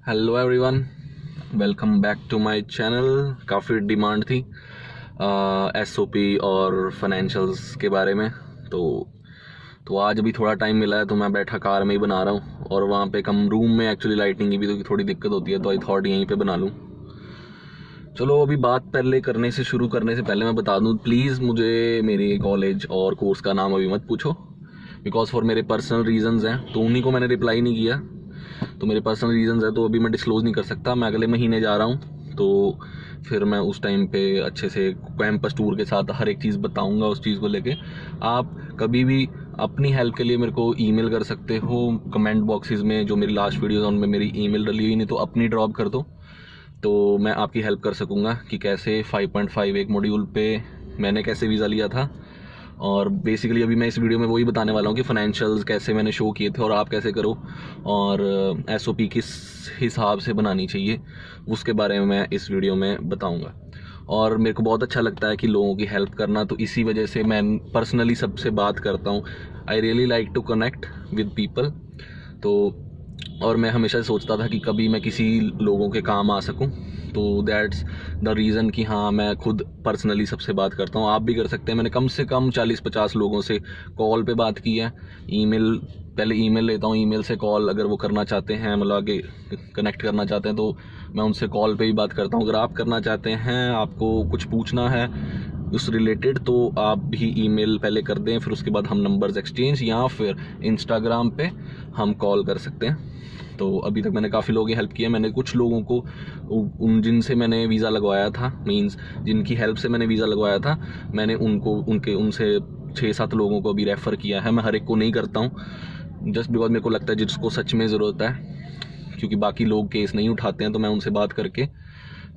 Hello everyone, welcome back to my channel. काफ़ी demand थी SOP और फाइनेंशियल्स के बारे में। तो आज अभी थोड़ा टाइम मिला है तो मैं बैठा कार में ही बना रहा हूँ। और वहाँ पे कम रूम में एक्चुअली लाइटिंग की भी तो थोड़ी दिक्कत होती है, तो आई थॉट यहीं पे बना लूँ। चलो अभी बात पहले करने से शुरू करने से पहले मैं बता दूँ, प्लीज़ मुझे मेरे कॉलेज और कोर्स का नाम अभी मत पूछो, बिकॉज फॉर मेरे पर्सनल रीजंस हैं, तो उन्हीं को मैंने रिप्लाई नहीं किया। तो मेरे पर्सनल रीजंस है तो अभी मैं डिस्क्लोज़ नहीं कर सकता। मैं अगले महीने जा रहा हूँ, तो फिर मैं उस टाइम पे अच्छे से कैंपस टूर के साथ हर एक चीज़ बताऊँगा उस चीज़ को लेके। आप कभी भी अपनी हेल्प के लिए मेरे को ईमेल कर सकते हो कमेंट बॉक्सेस में। जो मेरी लास्ट वीडियोज़ हैं उनमें मेरी ईमेल डली हुई, नहीं तो अपनी ड्रॉप कर दो, तो मैं आपकी हेल्प कर सकूँगा कि कैसे 5.5 एक मॉड्यूल पे मैंने कैसे वीज़ा लिया था। और बेसिकली अभी मैं इस वीडियो में वही बताने वाला हूँ कि फाइनेंशियल्स कैसे मैंने शो किए थे और आप कैसे करो, और एसओपी किस हिसाब से बनानी चाहिए उसके बारे में मैं इस वीडियो में बताऊँगा। और मेरे को बहुत अच्छा लगता है कि लोगों की हेल्प करना, तो इसी वजह से मैं पर्सनली सबसे बात करता हूँ। I really like to connect with people. तो और मैं हमेशा सोचता था कि कभी मैं किसी लोगों के काम आ सकूं, तो दैट्स द रीज़न कि हाँ मैं खुद पर्सनली सबसे बात करता हूँ। आप भी कर सकते हैं। मैंने कम से कम 40-50 लोगों से कॉल पे बात की है। ईमेल पहले ईमेल लेता हूँ, ईमेल से कॉल अगर वो करना चाहते हैं, मतलब आगे कनेक्ट करना चाहते हैं, तो मैं उनसे कॉल पे ही बात करता हूँ। अगर आप करना चाहते हैं, आपको कुछ पूछना है उस रिलेटेड, तो आप भी ईमेल पहले कर दें, फिर उसके बाद हम नंबर्स एक्सचेंज या फिर इंस्टाग्राम पे हम कॉल कर सकते हैं। तो अभी तक मैंने काफ़ी लोगों की हेल्प की है। मैंने कुछ लोगों को उन जिनसे मैंने वीज़ा लगवाया था, मींस जिनकी हेल्प से मैंने वीज़ा लगवाया था, मैंने उनसे 6-7 लोगों को अभी रेफ़र किया है। मैं हर एक को नहीं करता हूँ, जस्ट बिकॉज मेरे को लगता है जिसको सच में ज़रूरत है, क्योंकि बाकी लोग केस नहीं उठाते हैं, तो मैं उनसे बात करके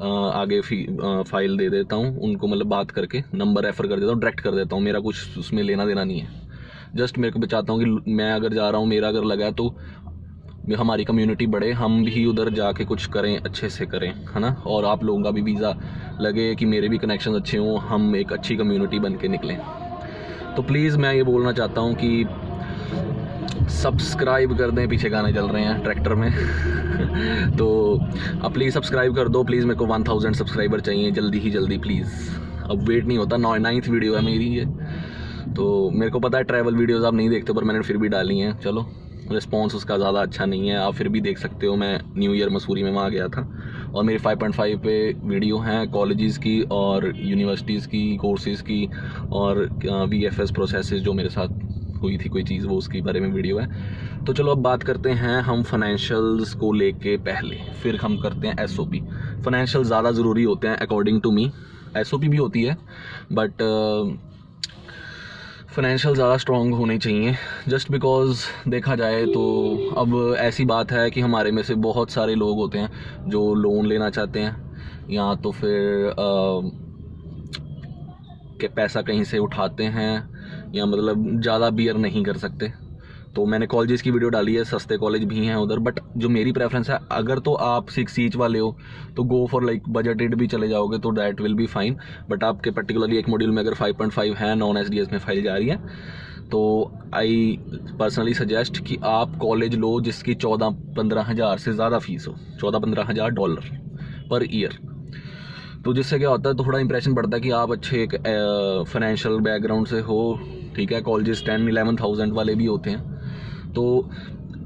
आगे फाइल दे देता हूँ उनको, मतलब बात करके नंबर रेफ़र कर देता हूँ, डायरेक्ट कर देता हूँ। मेरा कुछ उसमें लेना देना नहीं है। जस्ट मेरे को बचाता हूँ कि मैं अगर जा रहा हूँ, मेरा अगर लगा तो हमारी कम्युनिटी बढ़े, हम भी उधर जाके कुछ करें, अच्छे से करें, है ना। और आप लोगों का भी वीज़ा लगे कि मेरे भी कनेक्शन अच्छे हों, हम एक अच्छी कम्युनिटी बन के निकलें। तो प्लीज़ मैं ये बोलना चाहता हूँ कि सब्सक्राइब कर दें। पीछे गाने चल रहे हैं ट्रैक्टर में तो अब प्लीज़ सब्सक्राइब कर दो प्लीज़। मेरे को 1000 सब्सक्राइबर चाहिए जल्दी ही जल्दी प्लीज़। अब वेट नहीं होता। 9th वीडियो है मेरी ये, तो मेरे को पता है ट्रैवल वीडियोज़ आप नहीं देखते, पर मैंने फिर भी डाली हैं। चलो, रिस्पॉन्स उसका ज़्यादा अच्छा नहीं है, आप फिर भी देख सकते हो। मैं न्यू ईयर मसूरी में वहाँ गया था, और मेरी 5.5 पे वीडियो हैं कॉलेजेस की और यूनिवर्सिटीज़ की, कोर्सेज़ की, और VFS प्रोसेसेस जो मेरे साथ हुई थी कोई चीज़, वो उसके बारे में वीडियो है। तो चलो अब बात करते हैं हम फाइनेंशियल्स को लेके पहले, फिर हम करते हैं एसओपी। फाइनेंशियल ज़्यादा ज़रूरी होते हैं अकॉर्डिंग टू मी। एसओपी भी होती है, बट फाइनेंशियल ज़्यादा स्ट्रॉन्ग होने चाहिए। जस्ट बिकॉज़ देखा जाए तो अब ऐसी बात है कि हमारे में से बहुत सारे लोग होते हैं जो लोन लेना चाहते हैं, या तो फिर के पैसा कहीं से उठाते हैं, या मतलब ज़्यादा बियर नहीं कर सकते। तो मैंने कॉलेजेस की वीडियो डाली है, सस्ते कॉलेज भी हैं उधर, बट जो मेरी प्रेफरेंस है, अगर तो आप 6 ईच वाले हो तो गो फॉर लाइक बजटेड भी चले जाओगे तो that will be fine. But आपके पर्टिकुलरली एक मॉड्यूल में अगर 5.5 है, नॉन एसडीएस में फाइल जा रही है, तो आई पर्सनली सजेस्ट कि आप कॉलेज लो जिसकी 14-15 हज़ार से ज़्यादा फीस हो, $14-15,000 पर ईयर। तो जिससे क्या होता है, तो थोड़ा इंप्रेशन पड़ता है कि आप अच्छे एक फाइनेंशियल बैकग्राउंड से हो। ठीक है, कॉलेजेस 10-11,000 वाले भी होते हैं। तो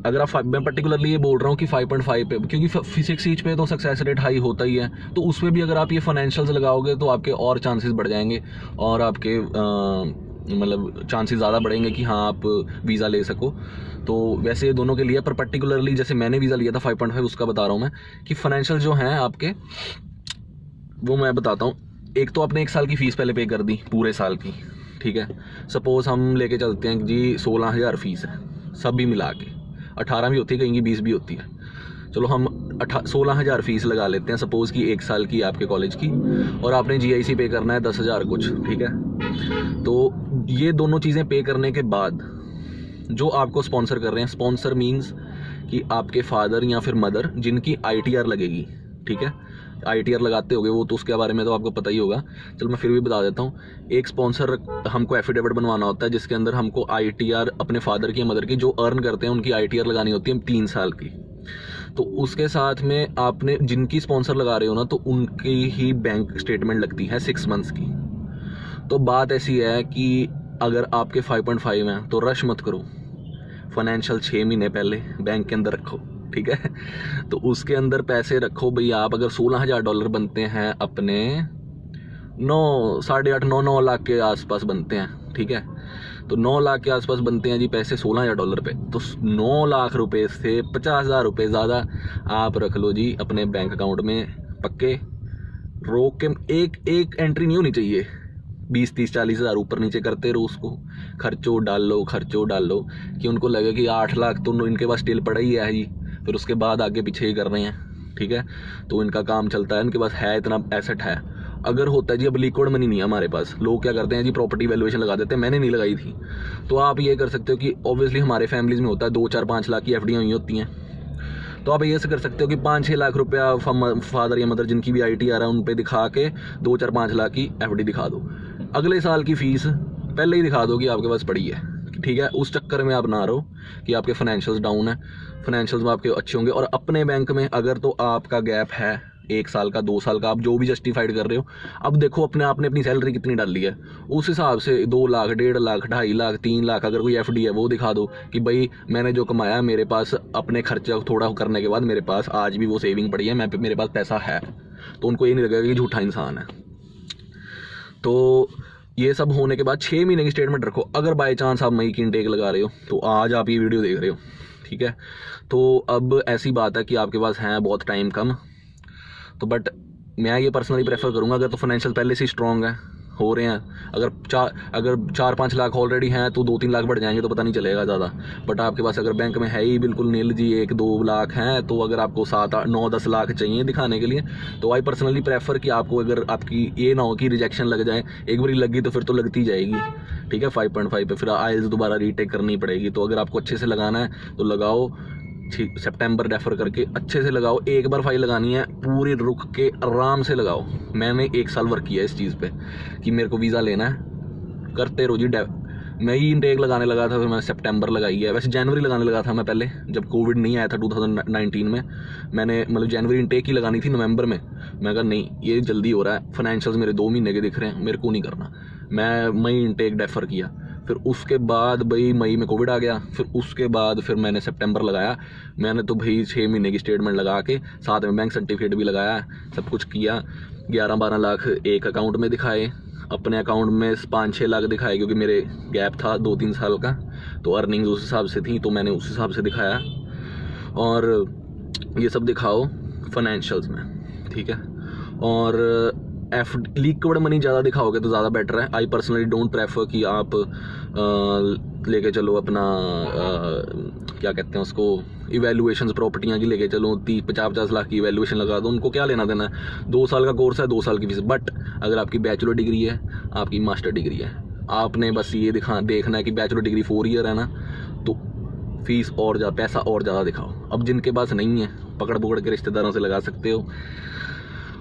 अगर आप मैं पर्टिकुलरली ये बोल रहा हूँ कि 5.5 पे, क्योंकि 6 ईच पे तो सक्सेस रेट हाई होता ही है, तो उसमें भी अगर आप ये फाइनेंशियल्स लगाओगे तो आपके और चांसेस बढ़ जाएंगे, और आपके मतलब चांसेस ज़्यादा बढ़ेंगे कि हाँ आप वीज़ा ले सको। तो वैसे ये दोनों के लिए, पर पर्टिकुलरली जैसे मैंने वीज़ा लिया था 5.5, उसका बता रहा हूँ मैं कि फाइनेंशियल जो हैं आपके, वो मैं बताता हूँ। एक तो आपने 1 साल की फ़ीस पहले पे कर दी, पूरे साल की। ठीक है, सपोज़ हम लेके चलते हैं जी 16,000 फ़ीस है, सब भी मिला के। 18 भी होती है, कहीं की 20 भी होती है। चलो हम 16,000 फ़ीस लगा लेते हैं सपोज़ कि 1 साल की आपके कॉलेज की, और आपने GIC पे करना है 10,000 कुछ। ठीक है, तो ये दोनों चीज़ें पे करने के बाद जो आपको स्पॉन्सर कर रहे हैं, स्पॉन्सर मीन्स कि आपके फादर या फिर मदर जिनकी ITR लगेगी। ठीक है, ITR लगाते होगे वो, तो उसके बारे में तो आपको पता ही होगा। चलो मैं फिर भी बता देता हूँ। एक स्पॉन्सर हमको एफिडेविट बनवाना होता है, जिसके अंदर हमको ITR अपने फादर की या मदर की जो अर्न करते हैं उनकी ITR लगानी होती है 3 साल की। तो उसके साथ में आपने जिनकी स्पॉन्सर लगा रहे हो ना, तो उनकी ही बैंक स्टेटमेंट लगती है 6 मंथ्स की। तो बात ऐसी है कि अगर आपके 5.5 हैं तो रश मत करो, फाइनेंशियल 6 महीने पहले बैंक के अंदर रखो, ठीक है। तो उसके अंदर पैसे रखो भाई। आप अगर $16,000 बनते हैं अपने 8.5-9 लाख के आसपास बनते हैं, ठीक है। तो 9 लाख के आसपास बनते हैं जी पैसे $16,000 पे। तो 9 लाख रुपए से 50,000 रुपये ज़्यादा आप रख लो जी अपने बैंक अकाउंट में पक्के। रोक के एक एंट्री नहीं होनी चाहिए, 20-30-40 हज़ार ऊपर नीचे करते रहो उसको, खर्चो डाल लो कि उनको लगे कि 8 लाख तो इनके पास स्टिल पड़ा ही है जी, फिर उसके बाद आगे पीछे ही कर रहे हैं, ठीक है। तो इनका काम चलता है, इनके पास है इतना एसेट है। अगर होता है जी, अब लिक्विड मनी नहीं है हमारे पास, लोग क्या करते हैं जी प्रॉपर्टी वैल्यूएशन लगा देते हैं, मैंने नहीं लगाई थी। तो आप ये कर सकते हो कि ऑब्वियसली हमारे फैमिलीज़ में होता है 2-4-5 लाख की एफडी हुई होती हैं। तो आप ये से कर सकते हो कि 5-6 लाख रुपया फादर या मदर जिनकी भी ITR आ रहा है उन पे दिखा के 2-4-5 लाख की FD दिखा दो। अगले साल की फ़ीस पहले ही दिखा दो कि आपके पास पड़ी है, ठीक है। उस चक्कर में आप ना रहो कि आपके फाइनेंशियल्स डाउन है, फाइनेंशियल्स में आपके अच्छे होंगे। और अपने बैंक में अगर तो आपका गैप है 1 साल का 2 साल का, आप जो भी जस्टिफाइड कर रहे हो, अब देखो आपने अपनी सैलरी कितनी डाली है, उस हिसाब से 2 लाख 1.5 लाख 2.5 लाख 3 लाख अगर कोई FD है वो दिखा दो कि भाई मैंने जो कमाया मेरे पास अपने खर्चा थोड़ा करने के बाद मेरे पास आज भी वो सेविंग पड़ी है, मेरे पास पैसा है। तो उनको ये नहीं लगेगा कि झूठा इंसान है। तो ये सब होने के बाद 6 महीने की स्टेटमेंट रखो। अगर बाई चांस आप मई की इनटेक लगा रहे हो तो आज आप ये वीडियो देख रहे हो, ठीक है। तो अब ऐसी बात है कि आपके पास है बहुत टाइम कम, तो बट मैं ये पर्सनली प्रेफर करूँगा अगर तो फाइनेंशियल पहले से स्ट्रॉन्ग है, हो रहे हैं, अगर 4-5 लाख ऑलरेडी हैं तो 2-3 लाख बढ़ जाएंगे तो पता नहीं चलेगा ज़्यादा। बट आपके पास अगर बैंक में है ही बिल्कुल नील जी 1-2 लाख हैं, तो अगर आपको 7-8-9-10 लाख चाहिए दिखाने के लिए, तो आई पर्सनली प्रेफर कि आपको अगर आपकी ये ना हो कि रिजेक्शन लग जाए, एक बार लगी तो फिर तो लगती जाएगी, ठीक है। 5.5 पे फिर IELTS दोबारा रीटेक करनी पड़ेगी। तो अगर आपको अच्छे से लगाना है तो लगाओ, सितंबर रेफर करके अच्छे से लगाओ। एक बार फाइल लगानी है पूरी रुक के आराम से लगाओ। मैंने 1 साल वर्क किया इस चीज़ पे कि मेरे को वीज़ा लेना है, करते रहो जी। मैं ही इनटेक लगाने लगा था, फिर मैं सितंबर लगाई है, वैसे जनवरी लगाने लगा था मैं पहले, जब कोविड नहीं आया था 2019 में। मैंने मतलब जनवरी इनटेक ही लगानी थी नवंबर में। मैं कहा नहीं ये जल्दी हो रहा है, फाइनेंशियल्स मेरे 2 महीने के दिख रहे हैं, मेरे को नहीं करना। मैं मई इनटेक डेफर किया, फिर उसके बाद भाई मई में कोविड आ गया, फिर उसके बाद फिर मैंने सितंबर लगाया। मैंने तो भाई 6 महीने की स्टेटमेंट लगा के साथ में बैंक सर्टिफिकेट भी लगाया, सब कुछ किया। 11-12 लाख एक अकाउंट में दिखाए, अपने अकाउंट में 5-6 लाख दिखाए क्योंकि मेरे गैप था 2-3 साल का, तो अर्निंग्स उस हिसाब से थी, तो मैंने उस हिसाब से दिखाया। और ये सब दिखाओ फाइनेंशियल्स में, ठीक है। और लिक्विड मनी ज़्यादा दिखाओगे तो ज़्यादा बेटर है। आई पर्सनली डोंट प्रेफर कि आप लेके चलो अपना क्या कहते हैं उसको, इवैल्यूएशंस प्रॉपर्टियाँ की लेके चलो, 30-50 लाख की इवैल्यूएशन लगा दो, उनको क्या लेना देना है। 2 साल का कोर्स है, 2 साल की फीस। बट अगर आपकी बैचलर डिग्री है, आपकी मास्टर डिग्री है, आपने बस ये देखना है कि बैचलर डिग्री 4 ईयर है ना, तो फीस और ज़्यादा, पैसा और ज़्यादा दिखाओ। अब जिनके पास नहीं है पकड़ के रिश्तेदारों से लगा सकते हो,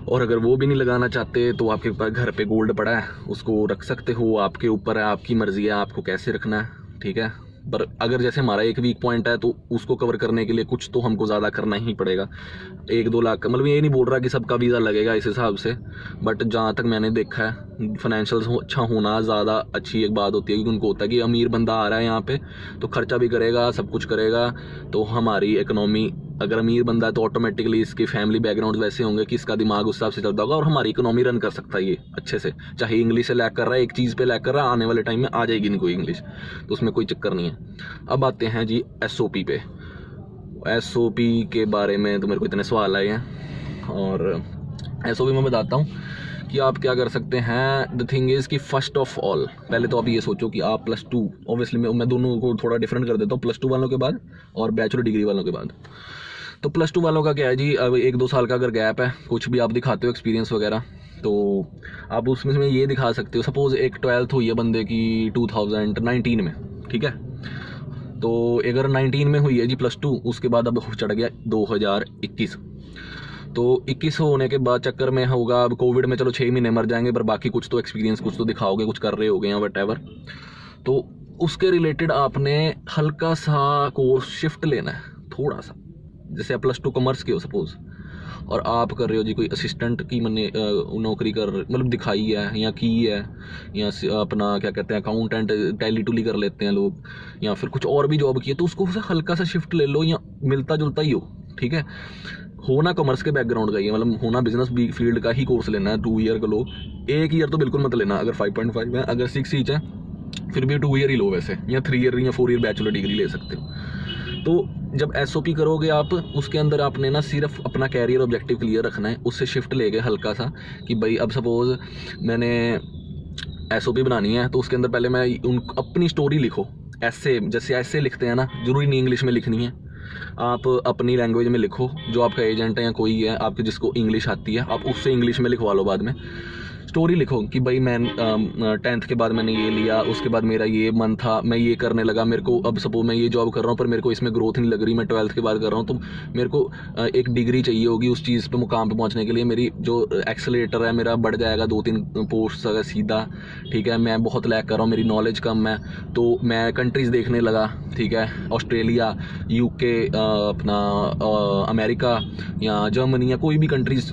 और अगर वो भी नहीं लगाना चाहते तो आपके पास घर पे गोल्ड पड़ा है, उसको रख सकते हो। आपके ऊपर है, आपकी मर्ज़ी है आपको कैसे रखना है, ठीक है। पर अगर जैसे हमारा एक वीक पॉइंट है तो उसको कवर करने के लिए कुछ तो हमको ज़्यादा करना ही पड़ेगा। 1-2 लाख, मतलब ये नहीं बोल रहा कि सबका वीज़ा लगेगा इस हिसाब से, बट जहाँ तक मैंने देखा है फाइनेंशियल्स अच्छा होना ज़्यादा अच्छी एक बात होती है, क्योंकि उनको होता है कि अमीर बंदा आ रहा है यहाँ पे तो खर्चा भी करेगा, सब कुछ करेगा। तो हमारी इकनॉमी, अगर अमीर बंदा है तो ऑटोमेटिकली इसकी फैमिली बैकग्राउंड वैसे होंगे कि इसका दिमाग उस हिसाब से चलता होगा और हमारी इकोनॉमी रन कर सकता है ये अच्छे से। चाहे इंग्लिश से लैक कर रहा है, एक चीज़ पे लैक कर रहा है, आने वाले टाइम में आ जाएगी इनको इंग्लिश, तो उसमें कोई चक्कर नहीं है। अब आते हैं जी SOP पे। SOP के बारे में तो मेरे को इतने सवाल आए हैं, और SOP में बताता हूँ कि आप क्या कर सकते हैं। द थिंग इज़ कि फर्स्ट ऑफ ऑल पहले तो आप ये सोचो कि आप +2, ऑब्वियसली मैं दोनों को थोड़ा डिफरेंट कर देता हूँ, +2 वालों के बाद और बैचलर डिग्री वालों के बाद। तो +2 वालों का क्या है जी, अब 1-2 साल का अगर गैप है, कुछ भी आप दिखाते हो एक्सपीरियंस वगैरह, तो आप उसमें ये दिखा सकते हो। सपोज़ एक 12th हुई है बंदे की 2019 में, ठीक है। तो अगर 19 में हुई है जी +2, उसके बाद अब चढ़ गया 2021, तो 21 होने के बाद चक्कर में होगा अब कोविड में, चलो 6 महीने मर जाएंगे, पर बाकी कुछ तो एक्सपीरियंस कुछ तो दिखाओगे, कुछ कर रहे होगे या वट। तो उसके रिलेटेड आपने हल्का सा कोर्स शिफ्ट लेना है, थोड़ा सा, जैसे आप +2 कॉमर्स के हो सपोज़, और आप कर रहे हो जी कोई असिस्टेंट की मैंने नौकरी कर मतलब दिखाई है या की है, या अपना क्या कहते हैं अकाउंटेंट टैली टूली कर लेते हैं लोग, या फिर कुछ और भी जॉब की है, तो उसको हल्का सा शिफ्ट ले लो या मिलता जुलता ही हो, ठीक है। होना कॉमर्स के बैकग्राउंड का ही है, मतलब होना बिजनेस फील्ड का ही कोर्स लेना है, 2 ईयर का लो, 1 ईयर तो बिल्कुल मत लेना। अगर 5.5 है, अगर 6 ईच है फिर भी 2 ईयर ही लो वैसे, या 3 ईयर या 4 ईयर बैचलर डिग्री ले सकते हो। तो जब SOP करोगे आप, उसके अंदर आपने ना सिर्फ अपना कैरियर ऑब्जेक्टिव क्लियर रखना है, उससे शिफ्ट लेके हल्का सा कि भाई अब सपोज मैंने SOP बनानी है, तो उसके अंदर पहले मैं अपनी स्टोरी लिखो, ऐसे जैसे ऐसे लिखते हैं ना, जरूरी नहीं इंग्लिश में लिखनी है, आप अपनी लैंग्वेज में लिखो, जो आपका एजेंट है या कोई है आपके जिसको इंग्लिश आती है, आप उससे इंग्लिश में लिखवा लो। बाद में स्टोरी लिखो कि भाई मैं 10th के बाद मैंने ये लिया, उसके बाद मेरा ये मन था, मैं ये करने लगा, मेरे को अब सपोज मैं ये जॉब कर रहा हूँ पर मेरे को इसमें ग्रोथ नहीं लग रही, मैं 12th के बाद कर रहा हूँ, तो मेरे को एक डिग्री चाहिए होगी उस चीज़ पे मुकाम पे पहुँचने के लिए, मेरी जो एक्सेलेरेटर है मेरा बढ़ जाएगा 2-3 पोस्ट अगर सीधा, ठीक है। मैं बहुत लैक कर रहा हूँ, मेरी नॉलेज कम है, तो मैं कंट्रीज़ देखने लगा, ठीक है, ऑस्ट्रेलिया, UK, अपना अमेरिका या जर्मनी या कोई भी कंट्रीज़,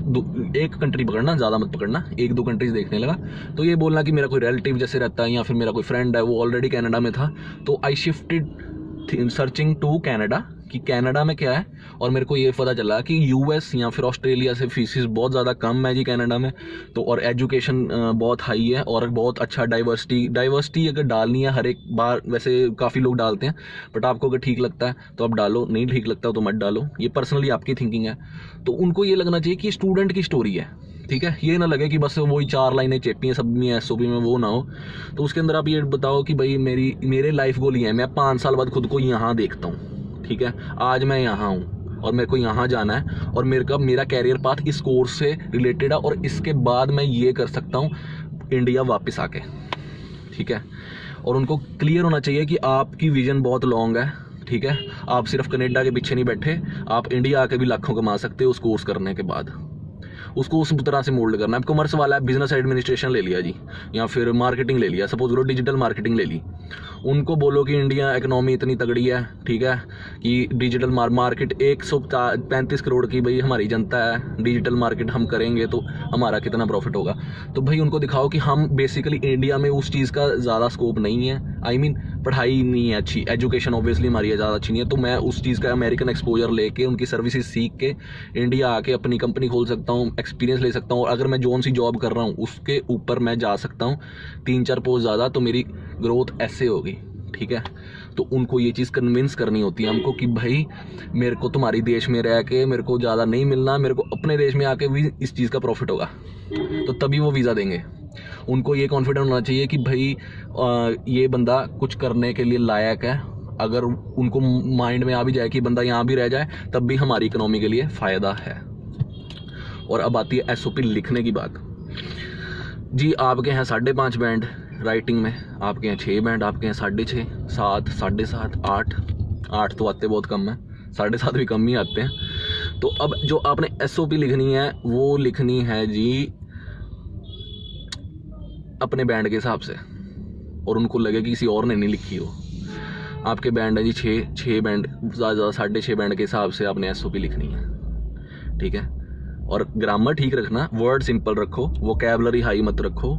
एक कंट्री पकड़ना, ज़्यादा मत पकड़ना, 1-2 कंट्रीज़ देखने लगा। तो ये बोलना कि मेरा कोई रिलेटिव जैसे रहता है या फिर मेरा कोई फ्रेंड है वो ऑलरेडी कनाडा में था, तो I shifted searching to Canada कि कनाडा में क्या है, और मेरे को ये पता चला कि US या फिर ऑस्ट्रेलिया से फीसिस बहुत ज़्यादा कम है जी कनाडा में, तो और एजुकेशन बहुत हाई है और बहुत अच्छा डाइवर्सिटी अगर डालनी है हर एक बार, वैसे काफ़ी लोग डालते हैं, बट आपको अगर ठीक लगता है तो आप डालो, नहीं ठीक लगता तो मत डालो, ये पर्सनली आपकी थिंकिंग है। तो उनको ये लगना चाहिए कि स्टूडेंट की स्टोरी है, ठीक है, ये ना लगे कि बस वही 4 लाइनें चेपी हैं सब में SOP में, वो ना हो। तो उसके अंदर आप ये बताओ कि भाई मेरे लाइफ गोल ये है, मैं 5 साल बाद खुद को यहाँ देखता हूँ, ठीक है, आज मैं यहाँ हूँ और मेरे को यहाँ जाना है, और मेरा कैरियर पाथ इस कोर्स से रिलेटेड है, और इसके बाद मैं ये कर सकता हूँ इंडिया वापस आके, ठीक है। और उनको क्लियर होना चाहिए कि आपकी विजन बहुत लॉन्ग है, ठीक है, आप सिर्फ कनेडा के पीछे नहीं बैठे, आप इंडिया आके भी लाखों कमा सकते हो उस कोर्स करने के बाद। उसको उस तरह से मोल्ड करना है। कॉमर्स वाला है, बिजनेस एडमिनिस्ट्रेशन ले लिया जी, या फिर मार्केटिंग ले लिया, सपोज करो डिजिटल मार्केटिंग ले ली, उनको बोलो कि इंडिया इकोनॉमी इतनी तगड़ी है, ठीक है, कि डिजिटल मार्केट 135 करोड़ की भाई हमारी जनता है, डिजिटल मार्केट हम करेंगे तो हमारा कितना प्रॉफिट होगा। तो भाई उनको दिखाओ कि हम बेसिकली इंडिया में उस चीज़ का ज़्यादा स्कोप नहीं है, आई मीन पढ़ाई नहीं है अच्छी, एजुकेशन ऑब्वियसली हमारी ज़्यादा अच्छी नहीं है, तो मैं उस चीज़ का अमेरिकन एक्सपोजर लेके उनकी सर्विसेज सीख के इंडिया आके अपनी कंपनी खोल सकता हूँ, एक्सपीरियंस ले सकता हूँ, और अगर मैं जोन सी जॉब कर रहा हूँ उसके ऊपर मैं जा सकता हूँ 3-4 पोस्ट ज़्यादा, तो मेरी ग्रोथ ऐसे होगी, ठीक है। तो उनको ये चीज़ कन्विंस करनी होती है हमको कि भाई मेरे को तुम्हारी देश में रह के मेरे को ज़्यादा नहीं मिलना, मेरे को अपने देश में आके भी इस चीज़ का प्रॉफिट होगा, तो तभी वो वीज़ा देंगे। उनको ये कॉन्फिडेंस होना चाहिए कि भाई ये बंदा कुछ करने के लिए लायक है। अगर उनको माइंड में आ भी जाए कि बंदा यहाँ भी रह जाए तब भी हमारी इकोनॉमी के लिए फ़ायदा है। और अब आती है SOP लिखने की बात जी। आपके यहाँ 5.5 बैंड राइटिंग में, आपके यहाँ 6 बैंड, आपके यहाँ 6.5, 7, 7.5, 8 तो आते बहुत कम है, 7.5 भी कम ही आते हैं। तो अब जो आपने SOP लिखनी है वो लिखनी है जी अपने बैंड के हिसाब से, और उनको लगे कि किसी और ने नहीं लिखी हो। आपके बैंड है जी 6 बैंड, ज़्यादा 6.5 बैंड के हिसाब से आपने SOP लिखनी है, ठीक है। और ग्रामर ठीक रखना, वर्ड सिंपल रखो, वोकैबुलरी हाई मत रखो,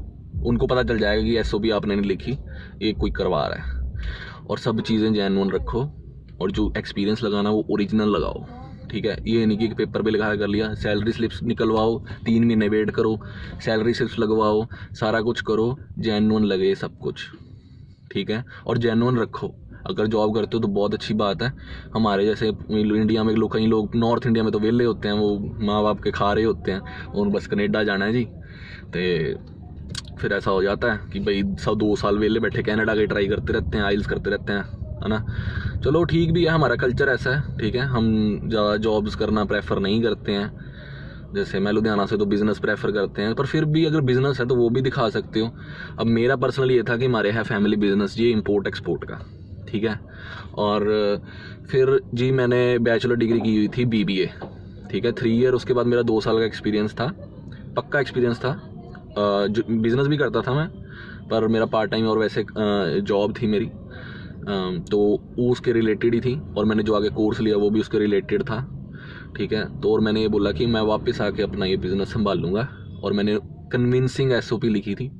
उनको पता चल जाएगा कि SOP आपने नहीं लिखी, ये कोई करवा रहा है। और सब चीज़ें जेन्युइन रखो, और जो एक्सपीरियंस लगाना वो ओरिजिनल लगाओ, ठीक है। ये नहीं कि पेपर पे लिखा कर लिया, सैलरी स्लिप्स निकलवाओ, 3 महीने वेट करो, सैलरी स्लिप्स लगवाओ, सारा कुछ करो, जेन्युइन लगे सब कुछ, ठीक है। और जेन्युइन रखो। अगर जॉब करते हो तो बहुत अच्छी बात है। हमारे जैसे इंडिया में लोग, कई लोग नॉर्थ इंडिया में तो वेले होते हैं, वो माँ बाप के खा रहे होते हैं, उन बस कनेडा जाना है जी, तो फिर ऐसा हो जाता है कि भाई 2 साल वेले बैठे कनाडा के ट्राई करते रहते हैं, आइल्स करते रहते हैं, है ना। चलो ठीक भी है, हमारा कल्चर ऐसा है, ठीक है। हम ज़्यादा जॉब्स करना प्रेफर नहीं करते हैं, जैसे मैं लुधियाना से तो बिज़नेस प्रेफर करते हैं, पर फिर भी अगर बिज़नेस है तो वो भी दिखा सकते हो। अब मेरा पर्सनली ये था कि हमारे है फैमिली बिज़नेस ये इंपोर्ट एक्सपोर्ट का, ठीक है। और फिर जी मैंने बैचलर डिग्री की हुई थी BBA, ठीक है, 3 ईयर। उसके बाद मेरा 2 साल का एक्सपीरियंस था, पक्का एक्सपीरियंस था। जो बिज़नेस भी करता था मैं, पर मेरा पार्ट टाइम और वैसे जॉब थी मेरी, तो वो उसके रिलेटेड ही थी, और मैंने जो आगे कोर्स लिया वो भी उसके रिलेटेड था। ठीक है। तो और मैंने ये बोला कि मैं वापस आके अपना ये बिज़नेस संभाल लूँगा, और मैंने कन्विंसिंग SOP लिखी थी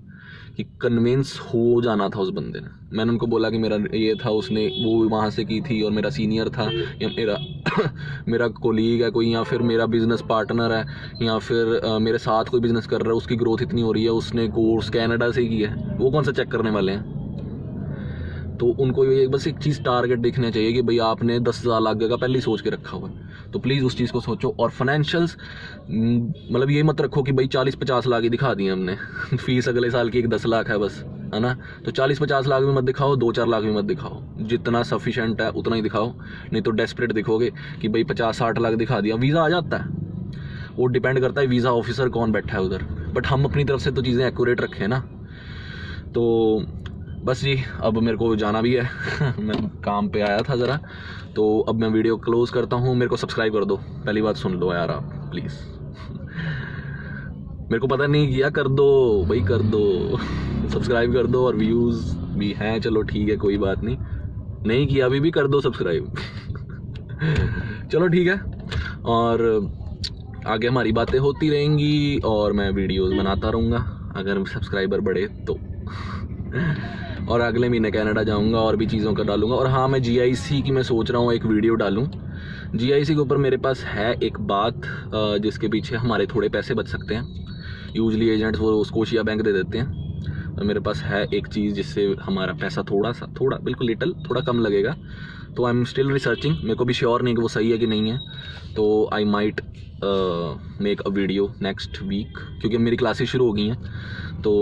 कि कन्विंस हो जाना था उस बंदे ने। मैंने उनको बोला कि मेरा ये था, उसने वो वहाँ से की थी, और मेरा सीनियर था या मेरा मेरा कोलीग है कोई, या फिर मेरा बिज़नेस पार्टनर है, या फिर मेरे साथ कोई बिज़नेस कर रहा है, उसकी ग्रोथ इतनी हो रही है, उसने कोर्स कनाडा से किया है, वो कौन सा चेक करने वाले हैं। तो उनको ये बस एक चीज़ टारगेट देखना चाहिए कि भाई आपने 10,000 लाख का पहले ही सोच के रखा हुआ है, तो प्लीज़ उस चीज़ को सोचो। और फाइनेंशियल्स मतलब ये मत रखो कि भाई 40-50 लाख ही दिखा दिए हमने फीस अगले साल की एक 10 लाख है बस, है ना। तो 40-50 लाख भी मत दिखाओ, 2-4 लाख भी मत दिखाओ, जितना सफिशेंट है उतना ही दिखाओ, नहीं तो डेस्परेट दिखोगे कि भाई 50-60 लाख दिखा दिया। वीज़ा आ जाता है, वो डिपेंड करता है वीज़ा ऑफिसर कौन बैठा है उधर, बट हम अपनी तरफ से तो चीज़ें एक्यूरेट रखें ना। तो बस जी, अब मेरे को जाना भी है मैं काम पे आया था ज़रा, तो अब मैं वीडियो क्लोज़ करता हूँ। मेरे को सब्सक्राइब कर दो, पहली बात सुन लो यार आप प्लीज़ मेरे को पता नहीं किया, कर दो भाई, कर दो सब्सक्राइब कर दो, और व्यूज़ भी हैं, चलो ठीक है कोई बात नहीं, नहीं किया अभी भी कर दो सब्सक्राइब चलो ठीक है, और आगे हमारी बातें होती रहेंगी, और मैं वीडियोस बनाता रहूँगा अगर सब्सक्राइबर बढ़े तो और अगले महीने कनाडा जाऊंगा, और भी चीज़ों का डालूंगा। और हाँ, मैं GIC की मैं सोच रहा हूँ एक वीडियो डालूँ। GIC के ऊपर मेरे पास है एक बात जिसके पीछे हमारे थोड़े पैसे बच सकते हैं। यूजली एजेंट्स वो स्कोशिया बैंक दे देते हैं, और मेरे पास है एक चीज़ जिससे हमारा पैसा थोड़ा बिल्कुल लिटल थोड़ा कम लगेगा। तो आई एम स्टिल रिसर्चिंग, मेरे को भी श्योर नहीं कि वो सही है कि नहीं है, तो I might make a video next week, क्योंकि मेरी क्लासेस शुरू हो गई हैं, तो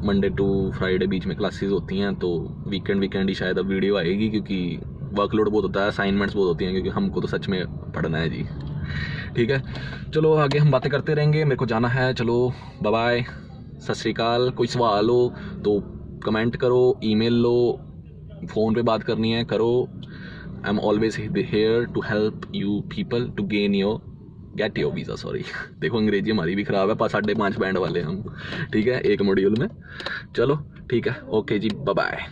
मंडे टू फ्राइडे बीच में क्लासेस होती हैं, तो वीकेंड ही शायद अब वीडियो आएगी, क्योंकि वर्कलोड बहुत होता है, असाइनमेंट्स बहुत होती हैं, क्योंकि हमको तो सच में पढ़ना है जी। ठीक है, चलो आगे हम बातें करते रहेंगे, मेरे को जाना है, चलो बाय बाय, सत श्री अकाल। कोई सवाल हो तो कमेंट करो, ईमेल लो, फ़ोन पे बात करनी है करो। I am always here to help you people to get your visa, sorry देखो अंग्रेजी हमारी भी ख़राब है, 5.5 बैंड वाले हम, ठीक है, एक मॉड्यूल में। चलो ठीक है, ओके जी, बाय बाय।